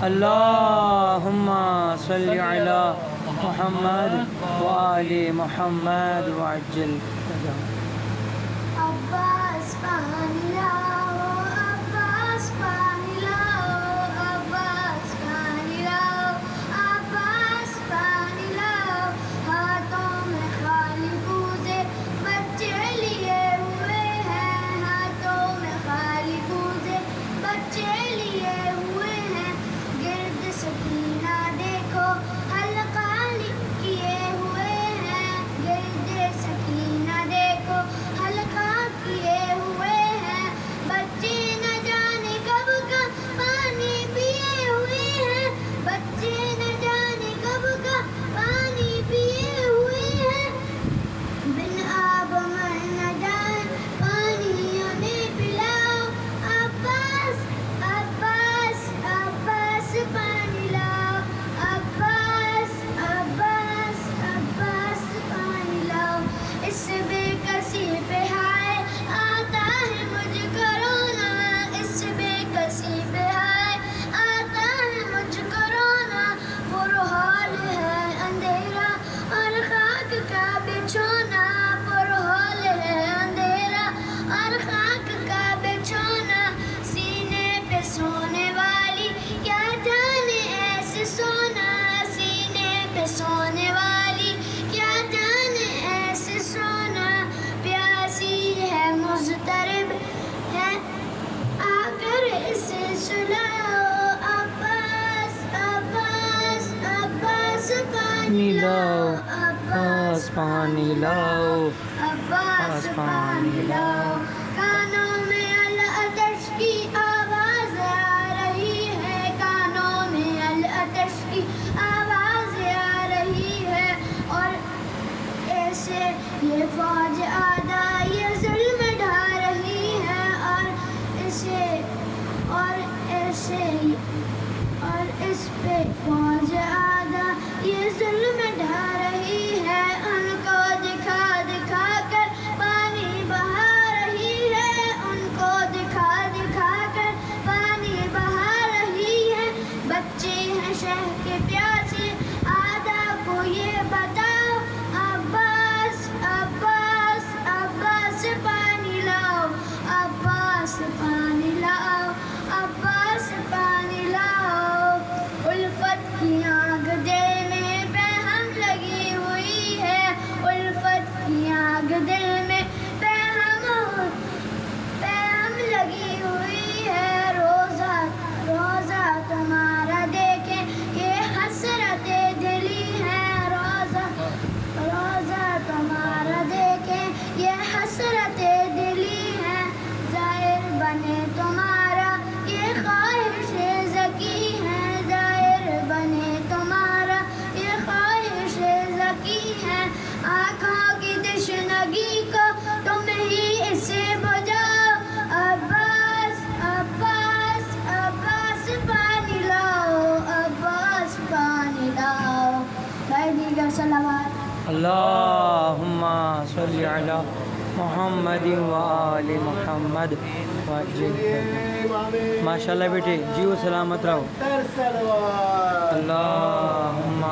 اللهم صل على محمد وآل محمد وعجل عباس پانی لاؤ، عباس پانی لاؤ، عباس پانی لاؤ، عباس پانی لاؤ، ہاتھوں میں خالی کوزے بچے لیے ہوئے ہیں، ہاتھوں میں خالی کوزے بچے لیے ہوئے ہیں، گرد سکینہ دیکھو حلقہ کیے ہوئے ہیں، گرد سکینہ دیکھو حلقہ کیے ہوئے ہیں، بچے نہ جانے کب کا پانی پیے ہوئے ہیں، بچے نہ جانے کب کا پانی پیے ہوئے ہیں، بن آب مر نہ جائیں پانی انہیں پلاؤ، عباس عباس عباس پانی لاؤ، عباس عباس عباس پانی لاؤ، اس بے کسی پہ ہائے آتا ہے مجھ کو رونا، اس بے کسی پہ ہائے آتا ہے مجھ کو رونا، پرحال ہے اندھیرا اور خاک کا بچھونا، پرحال ہے اندھیرا اور خاک کا بچھونا، سینے پہ سونے والی کیا جانے ایسے سونا، سینے پہ سونے والی کیا جانے ایسے سونا، پیاسی ہے مضطرب ہے آ کر اسے سلاؤ، عباس عباس عباس پانی لاؤ، عباس پانی لاؤ، عباس پانی لاؤ، کانوں میں العطش کی آواز آ رہی ہے، کانوں میں العطش کی آواز آ رہی ہے، اور ایسے یہ فوج آدھا یہ ظلم ڈھا رہی ہے، اور ایسے اور اس پہ فوج آدھا یہ ظلم ڈھا رہی ہے، ان کو دکھا دکھا کر پانی بہا رہی ہے، ان کو دکھا دکھا کر پانی بہا رہی ہے، بچے ہیں شہ کے پیاسے آدھا کو یہ بتاؤ، عباس عباس عباس پانی لاؤ، عباس پانی لاؤ، عباس پانی لاؤ، الفت کی آگ دل میں بہم لگی ہوئی ہے، الفت کی آگ دل میں بہم لگی ہوئی ہے، روزہ روزہ تمہارا دیکھیں یہ حسرت دلی ہے، روزہ روزہ تمہارا دیکھیں یہ حسرت دلی ہے، ظاہر بنے تمہارا یہ خواہش ذکی ہے، ظاہر بنے تمہارا یہ خواہش ذکی ہے، آنکھوں کی تشنگی کو تم ہی اسے بجھاؤ، عباس عباس عباس پانی لاؤ، عباس پانی لاؤ، دیگر صلوات۔ اللهم صل على محمد وآل محمد وعجل ماشاء اللہ بیٹے جیو سلامت رہو، اللهم